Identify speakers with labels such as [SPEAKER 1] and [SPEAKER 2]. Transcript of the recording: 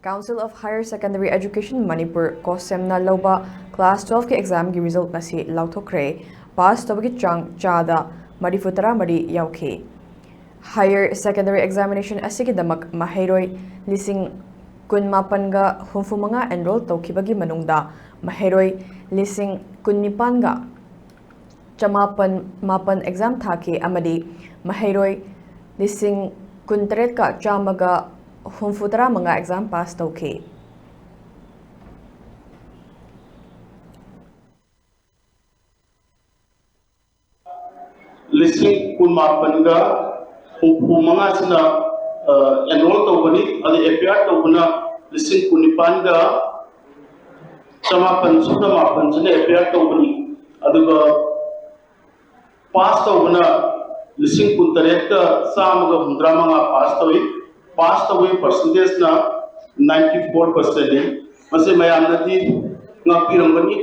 [SPEAKER 1] Council of Higher Secondary Education Manipur COHSEM na louba class 12 ke exam gi result ngasi laothokkhre pass toubagi chang chada marifutara mari yaukhi. Higher secondary examination asigi damak mahairoi lising kun ga humfumanga enroll tokibagi manungda mahairoi lising kun ga mapan exam thaki amadi mahairoi lising kun ka chamaga humfutara manga exam pass tokhi.
[SPEAKER 2] Lising kun ga humfumanga sina enroll tawani adi appear tawuna lising kun ga chamapan sina appear tawani aduga pass tawuna lising kun ka samaga hundra manga pass away percentage na 94% है मसे मैं आमनती ngapi rambani